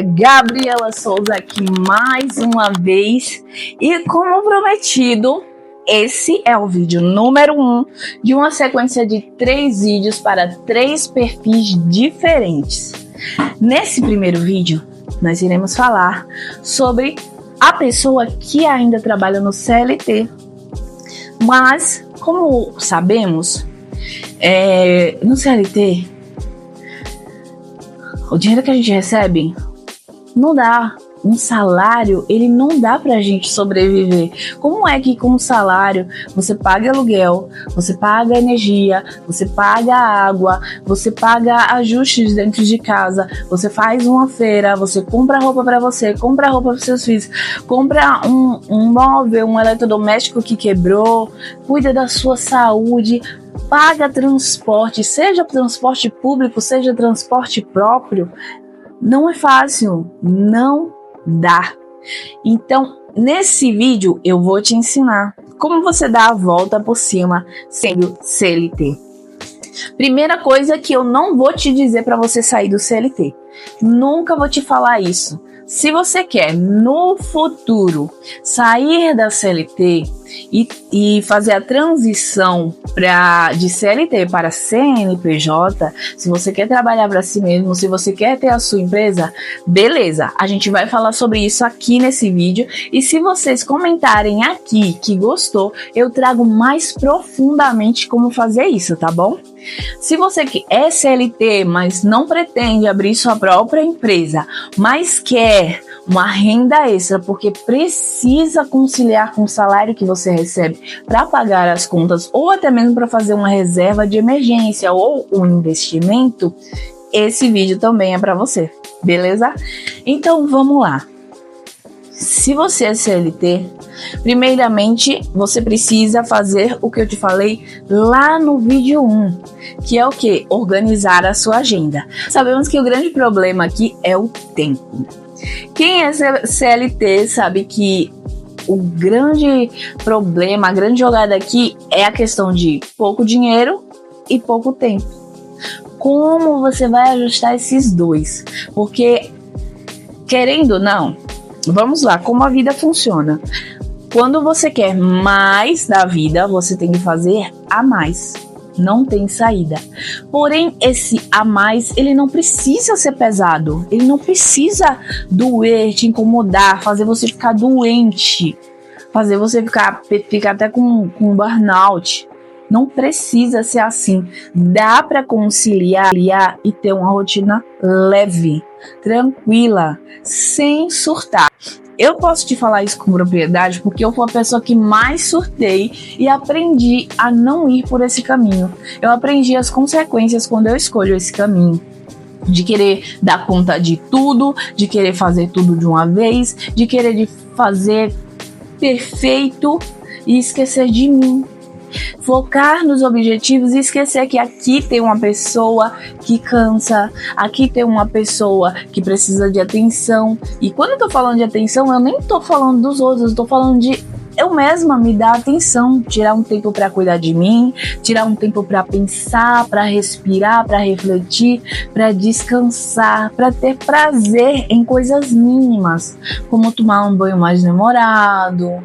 Gabriela Souza aqui mais uma vez e como prometido, esse é o vídeo número 1 de uma sequência de 3 vídeos para 3 perfis diferentes. Nesse primeiro vídeo, nós iremos falar sobre a pessoa que ainda trabalha no CLT, mas como sabemos, no CLT, o dinheiro que a gente recebe não dá. Um salário, ele não dá pra gente sobreviver. Como é que com um salário você paga aluguel, você paga energia, você paga água, você paga ajustes dentro de casa, você faz uma feira, você compra roupa pra você, compra roupa pros seus filhos, compra um móvel, um eletrodoméstico que quebrou, cuida da sua saúde, paga transporte, seja transporte público, seja transporte próprio. Não é fácil, não dá. Então, nesse vídeo eu vou te ensinar como você dá a volta por cima sendo CLT. Primeira coisa que eu não vou te dizer para você sair do CLT. Nunca vou te falar isso. Se você quer no futuro sair da CLT e fazer a transição de CLT para CNPJ, se você quer trabalhar para si mesmo, se você quer ter a sua empresa, beleza, a gente vai falar sobre isso aqui nesse vídeo. E se vocês comentarem aqui que gostou, eu trago mais profundamente como fazer isso, tá bom? Se você é CLT, mas não pretende abrir sua própria empresa, mas quer uma renda extra porque precisa conciliar com o salário que você recebe para pagar as contas ou até mesmo para fazer uma reserva de emergência ou um investimento, esse vídeo também é para você, beleza? Então vamos lá. Se você é CLT, primeiramente você precisa fazer o que eu te falei lá no vídeo 1, que é o que? Organizar a sua agenda. Sabemos que o grande problema aqui é o tempo. Quem é CLT sabe que o grande problema, a grande jogada aqui é a questão de pouco dinheiro e pouco tempo. Como você vai ajustar esses dois? Porque, querendo ou não, vamos lá, como a vida funciona. Quando você quer mais da vida, você tem que fazer a mais. Não tem saída. Porém, esse a mais, ele não precisa ser pesado. Ele não precisa doer, te incomodar, fazer você ficar doente, fazer você ficar até com burnout. Não precisa ser assim. Dá para conciliar e ter uma rotina leve, tranquila, sem surtar. Eu posso te falar isso com propriedade porque eu fui a pessoa que mais surtei e aprendi a não ir por esse caminho. Eu aprendi as consequências quando eu escolho esse caminho. De querer dar conta de tudo, de querer fazer tudo de uma vez, de querer fazer perfeito e esquecer de mim. Focar nos objetivos e esquecer que aqui tem uma pessoa que cansa, aqui tem uma pessoa que precisa de atenção. E quando eu tô falando de atenção, eu nem tô falando dos outros, eu tô falando de eu mesma me dar atenção, tirar um tempo para cuidar de mim, tirar um tempo para pensar, para respirar, para refletir, para descansar, para ter prazer em coisas mínimas, como tomar um banho mais demorado,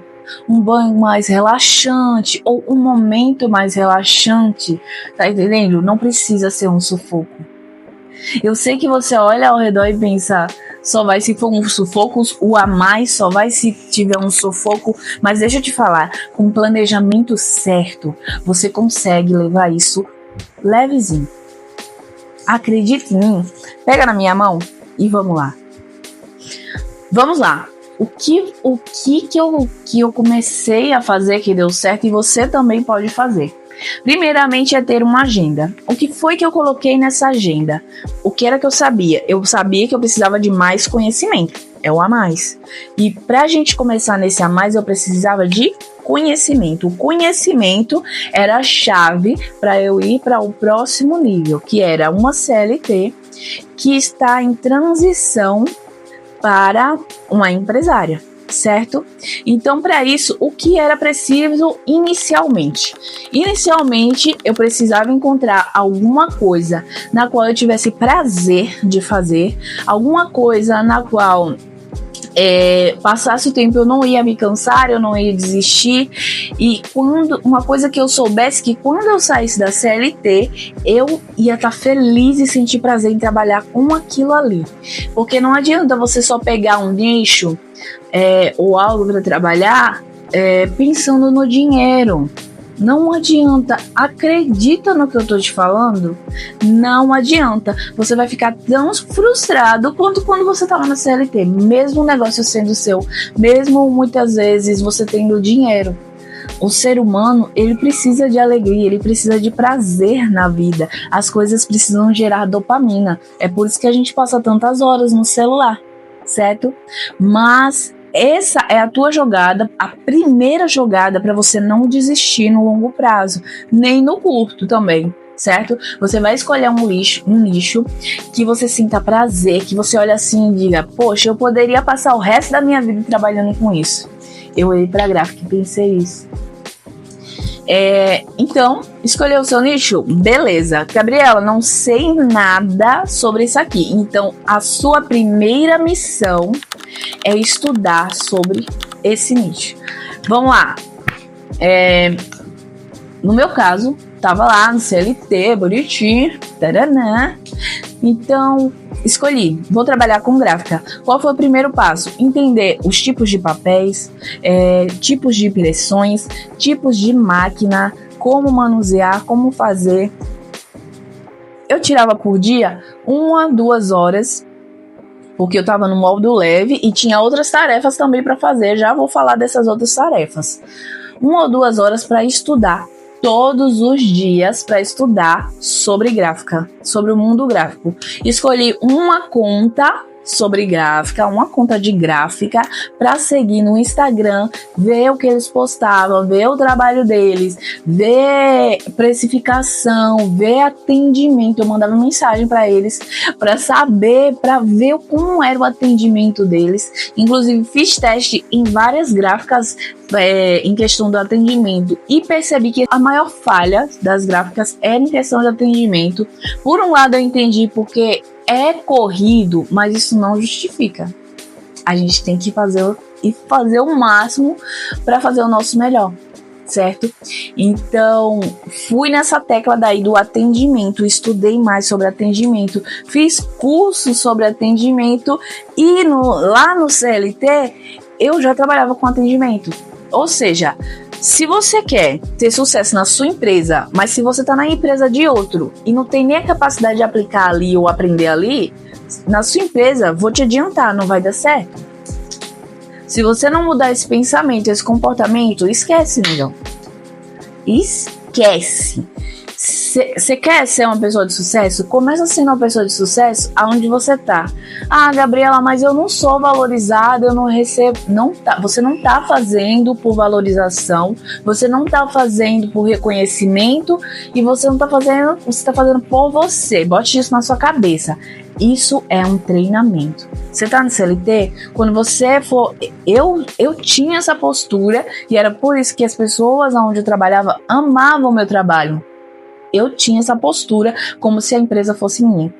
um banho mais relaxante ou um momento mais relaxante, tá entendendo? Não precisa ser um sufoco. Eu sei que você olha ao redor e pensa, só vai se for um sufoco, o a mais só vai se tiver um sufoco, mas deixa eu te falar, com planejamento certo, você consegue levar isso levezinho. Acredite em mim, pega na minha mão e vamos lá. Vamos lá. O que eu comecei a fazer que deu certo e você também pode fazer. Primeiramente é ter uma agenda. O que foi que eu coloquei nessa agenda? O que era que eu sabia? Eu sabia que eu precisava de mais conhecimento. É o a mais. E pra gente começar nesse a mais, eu precisava de conhecimento. O conhecimento era a chave para eu ir para o próximo nível, que era uma CLT que está em transição para uma empresária. certo? Então, para isso, o que era preciso inicialmente? Inicialmente, eu precisava encontrar alguma coisa na qual eu tivesse prazer de fazer, alguma coisa na qual passasse o tempo eu não ia me cansar, eu não ia desistir, e uma coisa que eu soubesse que quando eu saísse da CLT eu ia estar feliz e sentir prazer em trabalhar com aquilo ali, porque não adianta você só pegar um nicho ou algo para trabalhar pensando no dinheiro. Não adianta, acredita no que eu tô te falando? Não adianta, você vai ficar tão frustrado quanto quando você tava na CLT, mesmo o negócio sendo seu, mesmo muitas vezes você tendo dinheiro. O ser humano, ele precisa de alegria, ele precisa de prazer na vida, as coisas precisam gerar dopamina, é por isso que a gente passa tantas horas no celular, certo? Mas essa é a tua jogada, a primeira jogada para você não desistir no longo prazo, nem no curto também, certo? Você vai escolher um nicho que você sinta prazer, que você olha assim e diga, poxa, eu poderia passar o resto da minha vida trabalhando com isso. Eu olhei para a gráfica e pensei isso. Então, escolheu o seu nicho? Beleza. Gabriela, não sei nada sobre isso aqui. Então, a sua primeira missão é estudar sobre esse nicho. Vamos lá. No meu caso, tava lá no CLT, bonitinho, taranã. Então, escolhi, vou trabalhar com gráfica. Qual foi o primeiro passo? Entender os tipos de papéis, tipos de impressões, tipos de máquina, como manusear, como fazer. Eu tirava por dia 1 a 2 horas, porque eu estava no módulo leve e tinha outras tarefas também para fazer. Já vou falar dessas outras tarefas. 1 ou 2 horas para estudar. Todos os dias para estudar sobre gráfica, sobre o mundo gráfico. Escolhi uma conta sobre gráfica, uma conta de gráfica para seguir no Instagram, ver o que eles postavam, ver o trabalho deles, ver precificação, ver atendimento. Eu mandava mensagem para eles para saber, para ver como era o atendimento deles. Inclusive fiz teste em várias gráficas em questão do atendimento e percebi que a maior falha das gráficas era em questão de atendimento. Por um lado eu entendi porque é corrido, mas isso não justifica. A gente tem que fazer o máximo para fazer o nosso melhor, certo? Então, fui nessa tecla daí do atendimento, estudei mais sobre atendimento, fiz curso sobre atendimento e lá no CLT eu já trabalhava com atendimento. Ou seja, se você quer ter sucesso na sua empresa, mas se você está na empresa de outro e não tem nem a capacidade de aplicar ali ou aprender ali, na sua empresa, vou te adiantar, não vai dar certo. Se você não mudar esse pensamento, esse comportamento, esquece, negão. Esquece. Você quer ser uma pessoa de sucesso? Começa sendo uma pessoa de sucesso aonde você tá. Ah, Gabriela, mas eu não sou valorizada, eu não recebo. Você não tá fazendo por valorização, você não tá fazendo por reconhecimento e você não tá fazendo, você tá fazendo por você. Bote isso na sua cabeça. Isso é um treinamento. Você tá no CLT? Quando você for... Eu tinha essa postura e era por isso que as pessoas onde eu trabalhava amavam o meu trabalho. Eu tinha essa postura como se a empresa fosse minha.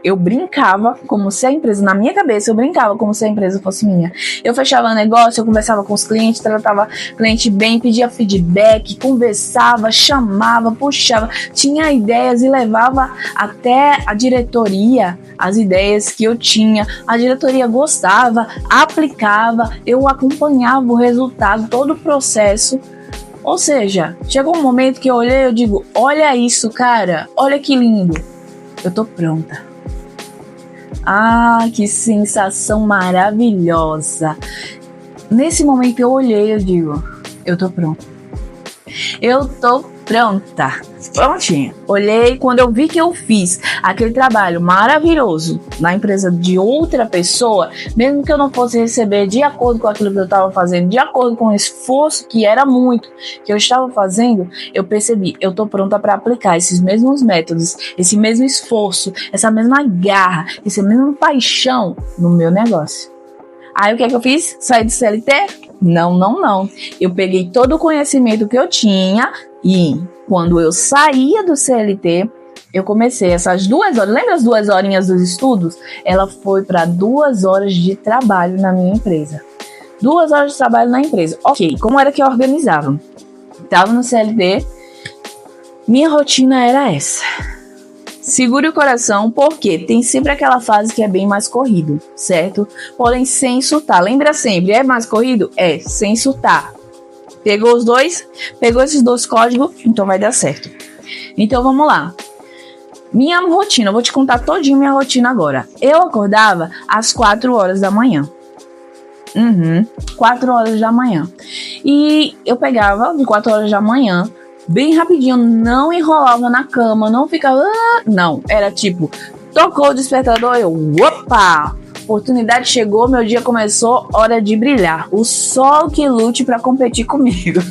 Eu brincava como se a empresa, na minha cabeça, eu brincava como se a empresa fosse minha. Eu fechava negócio, eu conversava com os clientes, tratava cliente bem, pedia feedback, conversava, chamava, puxava, tinha ideias e levava até a diretoria as ideias que eu tinha. A diretoria gostava, aplicava, eu acompanhava o resultado, todo o processo. Ou seja, chegou um momento que eu olhei e eu digo, olha isso, cara, olha que lindo, eu tô pronta. Ah, que sensação maravilhosa. Nesse momento eu olhei e eu digo, eu tô pronta. Eu tô pronta. Prontinha. Olhei, quando eu vi que eu fiz aquele trabalho maravilhoso na empresa de outra pessoa, mesmo que eu não fosse receber de acordo com aquilo que eu estava fazendo, de acordo com o esforço que era muito que eu estava fazendo, eu percebi, eu tô pronta para aplicar esses mesmos métodos, esse mesmo esforço, essa mesma garra, essa mesma paixão no meu negócio. Aí o que é que eu fiz? Saí do CLT? Não, não, não. Eu peguei todo o conhecimento que eu tinha e quando eu saía do CLT, eu comecei essas 2 horas. Lembra as 2 horinhas dos estudos? Ela foi para 2 horas de trabalho na minha empresa. 2 horas de trabalho na empresa. Ok, como era que eu organizava? Estava no CLT, minha rotina era essa. Segure o coração, porque tem sempre aquela fase que é bem mais corrido, certo? Porém, sem surtar. Lembra sempre, é mais corrido? É, sem surtar. Pegou os dois? Pegou esses 2 códigos? Então vai dar certo. Então vamos lá. Minha rotina, eu vou te contar todinho minha rotina agora. Eu acordava às 4 horas da manhã. 4 horas da manhã. E eu pegava de 4 horas da manhã, bem rapidinho, não enrolava na cama, não ficava... Não, era tipo, tocou o despertador, eu... Opa! Oportunidade chegou, meu dia começou, hora de brilhar. O sol que lute para competir comigo.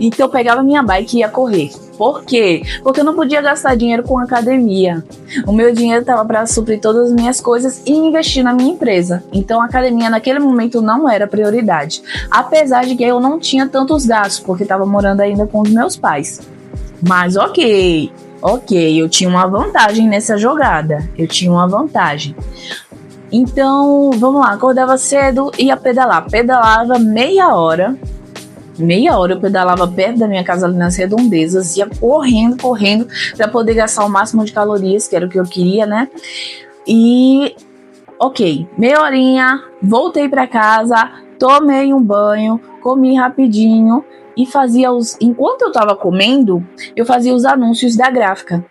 Então eu pegava minha bike e ia correr. Por quê? Porque eu não podia gastar dinheiro com academia. O meu dinheiro estava para suprir todas as minhas coisas e investir na minha empresa. Então a academia naquele momento não era prioridade. Apesar de que eu não tinha tantos gastos, porque estava morando ainda com os meus pais. Mas ok, eu tinha uma vantagem nessa jogada. Eu tinha uma vantagem. Então, vamos lá, acordava cedo, ia pedalar. Pedalava meia hora eu pedalava perto da minha casa ali nas redondezas, ia correndo para poder gastar o máximo de calorias, que era o que eu queria, né? E, ok, meia horinha, voltei para casa, tomei um banho, comi rapidinho e enquanto eu tava comendo, eu fazia os anúncios da gráfica.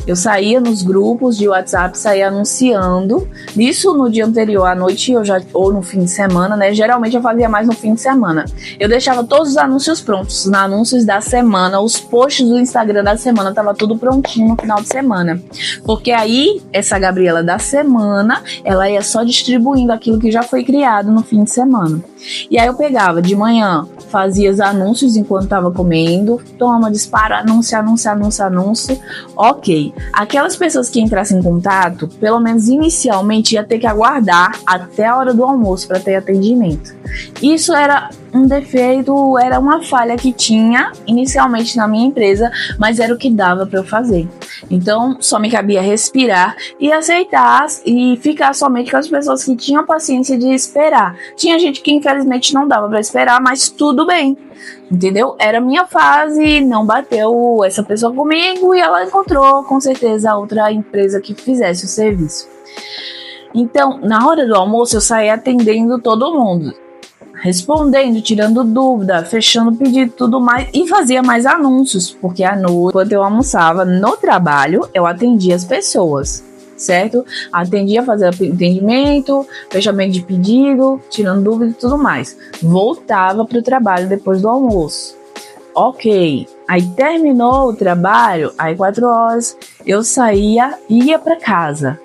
Eu saía nos grupos de WhatsApp, saía anunciando. Isso no dia anterior à noite, ou no fim de semana, né? Geralmente eu fazia mais no fim de semana. Eu deixava todos os anúncios prontos, os anúncios da semana, os posts do Instagram da semana, tava tudo prontinho no final de semana. Porque aí, essa Gabriela da semana, ela ia só distribuindo aquilo que já foi criado no fim de semana. E aí eu pegava de manhã, fazia os anúncios enquanto tava comendo, toma, dispara, anúncio. Ok. Aquelas pessoas que entrassem em contato, pelo menos inicialmente, ia ter que aguardar até a hora do almoço para ter atendimento. Isso era um defeito, era uma falha que tinha inicialmente na minha empresa, mas era o que dava para eu fazer. Então, só me cabia respirar e aceitar e ficar somente com as pessoas que tinham paciência de esperar. Tinha gente que infelizmente não dava para esperar, mas tudo bem. Entendeu? Era minha fase, não bateu essa pessoa comigo e ela encontrou com certeza outra empresa que fizesse o serviço. Então, na hora do almoço eu saía atendendo todo mundo, respondendo, tirando dúvida, fechando pedido, tudo mais, e fazia mais anúncios, porque à noite, quando eu almoçava no trabalho, eu atendia as pessoas, certo? Atendia, fazia atendimento, fechamento de pedido, tirando dúvida e tudo mais. Voltava para o trabalho depois do almoço. Ok, aí terminou o trabalho, aí 4 horas, eu saía e ia para casa.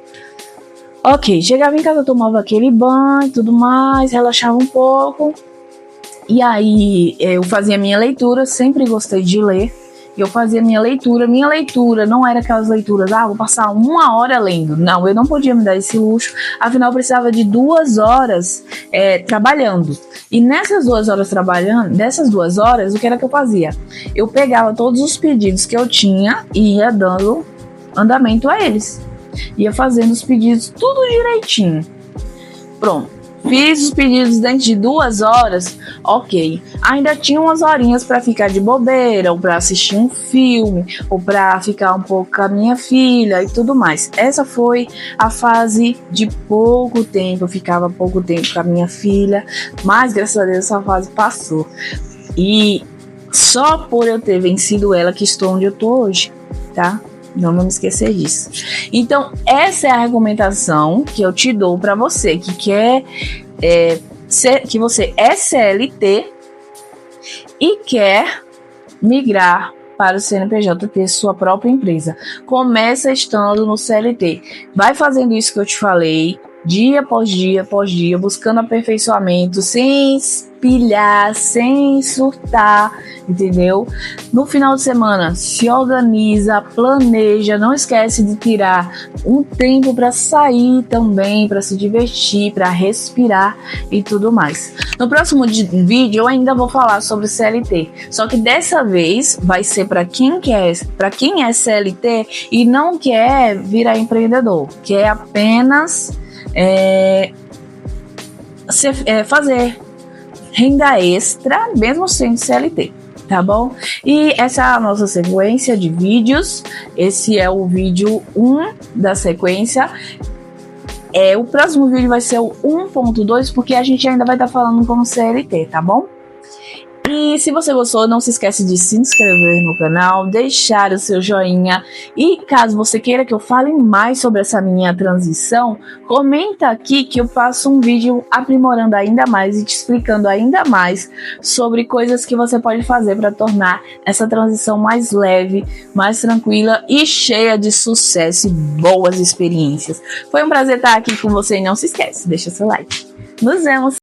Ok, chegava em casa, tomava aquele banho e tudo mais, relaxava um pouco. E aí eu fazia minha leitura, sempre gostei de ler. Eu fazia minha leitura não era aquelas leituras, vou passar 1 hora lendo. Não, eu não podia me dar esse luxo, afinal eu precisava de 2 horas trabalhando. E nessas 2 horas trabalhando, dessas 2 horas, o que era que eu fazia? Eu pegava todos os pedidos que eu tinha e ia dando andamento a eles. Ia fazendo os pedidos tudo direitinho. Pronto. Fiz os pedidos dentro de 2 horas, ok. Ainda tinha umas horinhas para ficar de bobeira, ou para assistir um filme, ou para ficar um pouco com a minha filha e tudo mais. Essa foi a fase de pouco tempo, eu ficava pouco tempo com a minha filha, mas graças a Deus essa fase passou. E só por eu ter vencido ela que estou onde eu estou hoje, tá? Não vamos esquecer disso. Então, essa é a recomendação que eu te dou para você que quer que você é CLT e quer migrar para o CNPJ, ter sua própria empresa. Começa estando no CLT. Vai fazendo isso que eu te falei. dia após dia após dia, buscando aperfeiçoamento, sem pilhar, sem surtar, entendeu? No final de semana, se organiza, planeja, não esquece de tirar um tempo para sair também, para se divertir, para respirar e tudo mais. No próximo vídeo eu ainda vou falar sobre CLT, só que dessa vez vai ser para quem é CLT e não quer virar empreendedor, quer apenas fazer renda extra, mesmo sendo CLT, tá bom? E essa é a nossa sequência de vídeos. Esse é o vídeo 1 da sequência. O próximo vídeo vai ser o 1.2, porque a gente ainda vai estar falando como CLT, tá bom? E se você gostou, não se esquece de se inscrever no canal, deixar o seu joinha. E caso você queira que eu fale mais sobre essa minha transição, comenta aqui que eu faço um vídeo aprimorando ainda mais e te explicando ainda mais sobre coisas que você pode fazer para tornar essa transição mais leve, mais tranquila e cheia de sucesso e boas experiências. Foi um prazer estar aqui com você e não se esquece, deixa seu like. Nos vemos!